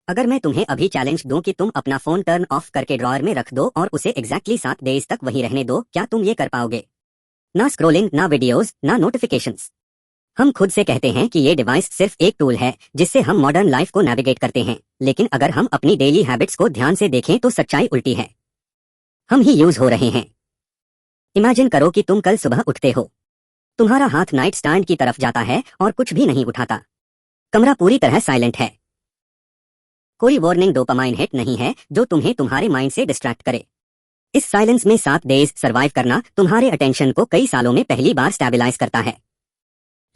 अगर मैं तुम्हें अभी चैलेंज दूं कि तुम अपना फोन टर्न ऑफ करके ड्रॉअर में रख दो और उसे एग्जैक्टली 7 डेज तक वहीं रहने दो, क्या तुम ये कर पाओगे? ना स्क्रोलिंग, ना वीडियोस, ना नोटिफिकेशंस। हम खुद से कहते हैं कि ये डिवाइस सिर्फ एक टूल है जिससे हम मॉडर्न लाइफ को नेविगेट करते हैं, लेकिन अगर हम अपनी डेली हैबिट्स को ध्यान से देखें तो सच्चाई उल्टी है। हम ही यूज हो रहे हैं। इमेजिन करो कि तुम कल सुबह उठते हो, तुम्हारा हाथ नाइट स्टैंड की तरफ जाता है और कुछ भी नहीं उठाता। कमरा पूरी तरह साइलेंट है। कोई वार्निंग डोपामाइन हिट नहीं है जो तुम्हें तुम्हारे माइंड से डिस्ट्रैक्ट करे। इस साइलेंस में 7 डेज सर्वाइव करना तुम्हारे अटेंशन को कई सालों में पहली बार स्टेबलाइज करता है।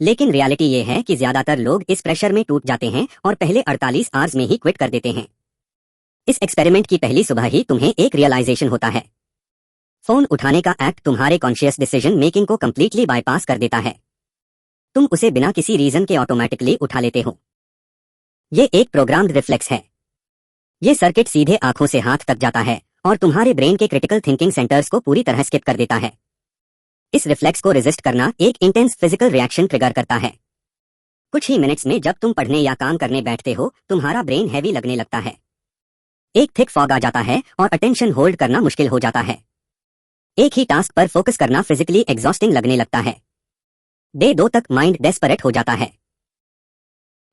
लेकिन रियलिटी ये है कि ज्यादातर लोग इस प्रेशर में टूट जाते हैं और पहले 48 आवर्स में ही क्विट कर देते हैं। इस एक्सपेरिमेंट की पहली सुबह ही तुम्हें एक रियलाइजेशन होता है। फोन उठाने का एक्ट तुम्हारे कॉन्शियस डिसीजन मेकिंग को कंप्लीटली बाईपास कर देता है। तुम उसे बिना किसी रीजन के ऑटोमेटिकली उठा लेते हो। ये एक प्रोग्राम्ड रिफ्लेक्स है। ये सर्किट सीधे आंखों से हाथ तक जाता है और तुम्हारे ब्रेन के क्रिटिकल थिंकिंग सेंटर्स को पूरी तरह स्किप कर देता है। इस रिफ्लेक्स को रेजिस्ट करना एक इंटेंस फिजिकल रिएक्शन ट्रिगर करता है। कुछ ही मिनट्स में जब तुम पढ़ने या काम करने बैठते हो, तुम्हारा ब्रेन हैवी लगने लगता है। एक थिक फॉग आ जाता है और अटेंशन होल्ड करना मुश्किल हो जाता है। एक ही टास्क पर फोकस करना फिजिकली एग्जॉस्टिंग लगने लगता है। डे 2 तक माइंड डेस्परेट हो जाता है।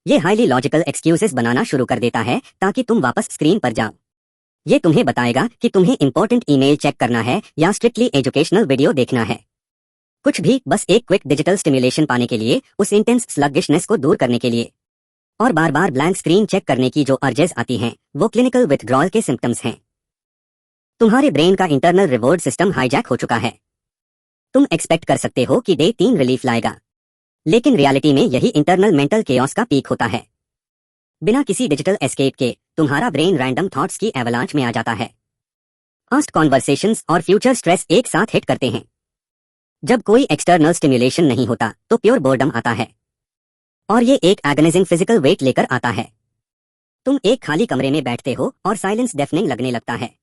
ये हाईली लॉजिकल एक्सक्यूजेस बनाना शुरू कर देता है ताकि तुम वापस स्क्रीन पर जाओ। ये तुम्हें बताएगा कि तुम्हें इंपॉर्टेंट ईमेल चेक करना है या स्ट्रिक्टली एजुकेशनल वीडियो देखना है। कुछ भी, बस एक क्विक डिजिटल स्टिमुलेशन पाने के लिए, उस इंटेंस स्लगिशनेस को दूर करने के लिए। और बार बार ब्लैंक स्क्रीन चेक करने की जो अर्जेस आती हैं, वो क्लिनिकल विथड्रॉल के सिम्टम्स हैं। तुम्हारे ब्रेन का इंटरनल रिवॉर्ड सिस्टम हाईजैक हो चुका है। तुम एक्सपेक्ट कर सकते हो कि डे 3 रिलीफ लाएगा, लेकिन रियलिटी में यही इंटरनल मेंटल केओस का पीक होता है। बिना किसी डिजिटल एस्केप के तुम्हारा ब्रेन रैंडम थॉट्स की एवलांच में आ जाता है। पास्ट कॉन्वर्सेशंस और फ्यूचर स्ट्रेस एक साथ हिट करते हैं। जब कोई एक्सटर्नल स्टिमुलेशन नहीं होता तो प्योर बोर्डम आता है, और ये एक एगनाइजिंग फिजिकल वेट लेकर आता है। तुम एक खाली कमरे में बैठते हो और साइलेंस डेफनिंग लगने लगता है।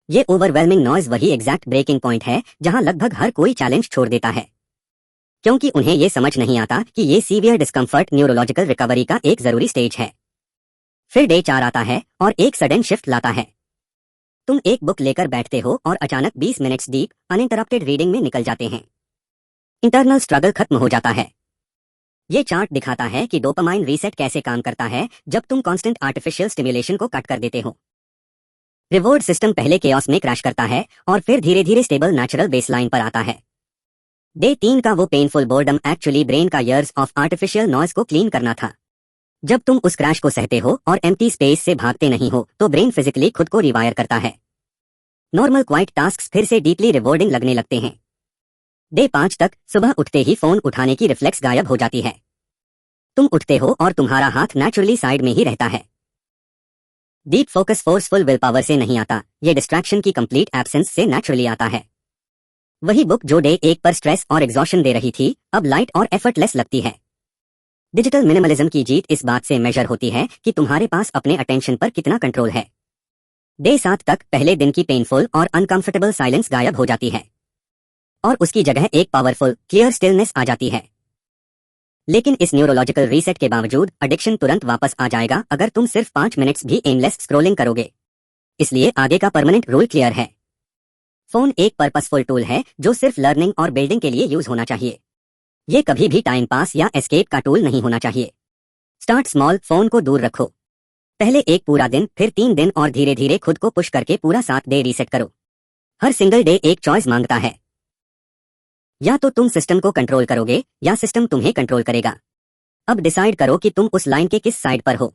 ये ओवरवेलमिंग नॉइज वही एग्जैक्ट ब्रेकिंग पॉइंट है जहां लगभग हर कोई चैलेंज छोड़ देता है, क्योंकि उन्हें ये समझ नहीं आता कि ये सीवियर डिस्कम्फर्ट न्यूरोलॉजिकल रिकवरी का एक जरूरी स्टेज है। फिर डे 4 आता है और एक सडन शिफ्ट लाता है। तुम एक बुक लेकर बैठते हो और अचानक 20 मिनट्स डीप अनइंटरप्टेड रीडिंग में निकल जाते हैं। इंटरनल स्ट्रगल खत्म हो जाता है। ये चार्ट दिखाता है कि डोपामाइन रीसेट कैसे काम करता है जब तुम कांस्टेंट आर्टिफिशियल स्टिमुलेशन को कट कर देते हो। रिवॉर्ड सिस्टम पहले केओस में क्रैश करता है और फिर धीरे धीरे स्टेबल नेचुरल बेसलाइन पर आता है। डे 3 का वो पेनफुल बोर्डम एक्चुअली ब्रेन का ईयर्स ऑफ आर्टिफिशियल नॉइज को क्लीन करना था। जब तुम उस क्रैश को सहते हो और एम्प्टी स्पेस से भागते नहीं हो तो ब्रेन फिजिकली खुद को रिवायर करता है। नॉर्मल क्वाइट टास्क्स फिर से डीपली रिवॉर्डिंग लगने लगते हैं। डे 5 तक सुबह उठते ही फोन उठाने की रिफ्लेक्स गायब हो जाती है। तुम उठते हो और तुम्हारा हाथ नेचुरली साइड में ही रहता है। Deep focus forceful will power से नहीं आता, ये डिस्ट्रैक्शन की कंप्लीट एब्सेंस से नेचुरली आता है। वही बुक जो डे 1 पर स्ट्रेस और एग्जॉशन दे रही थी, अब लाइट और एफर्टलेस लगती है। डिजिटल मिनिमलिज्म की जीत इस बात से मेजर होती है कि तुम्हारे पास अपने अटेंशन पर कितना कंट्रोल है। डे 7 तक पहले दिन की पेनफुल और अनकंफर्टेबल साइलेंस गायब हो जाती है और उसकी जगह एक पावरफुल क्लियर स्टिलनेस आ जाती है। लेकिन इस न्यूरोलॉजिकल रीसेट के बावजूद एडिक्शन तुरंत वापस आ जाएगा अगर तुम सिर्फ 5 मिनट्स भी एमलेस स्क्रोलिंग करोगे। इसलिए आगे का परमानेंट रूल क्लियर है। फोन एक पर्पसफुल टूल है जो सिर्फ लर्निंग और बिल्डिंग के लिए यूज होना चाहिए। ये कभी भी टाइम पास या एस्केप का टूल नहीं होना चाहिए। स्टार्ट स्मॉल, फोन को दूर रखो। पहले एक पूरा दिन, फिर 3 दिन और धीरे धीरे खुद को पुश करके पूरा 7 डे रीसेट करो। हर सिंगल डे एक चॉइस मांगता है। या तो तुम सिस्टम को कंट्रोल करोगे या सिस्टम तुम्हें कंट्रोल करेगा। अब डिसाइड करो कि तुम उस लाइन के किस साइड पर हो।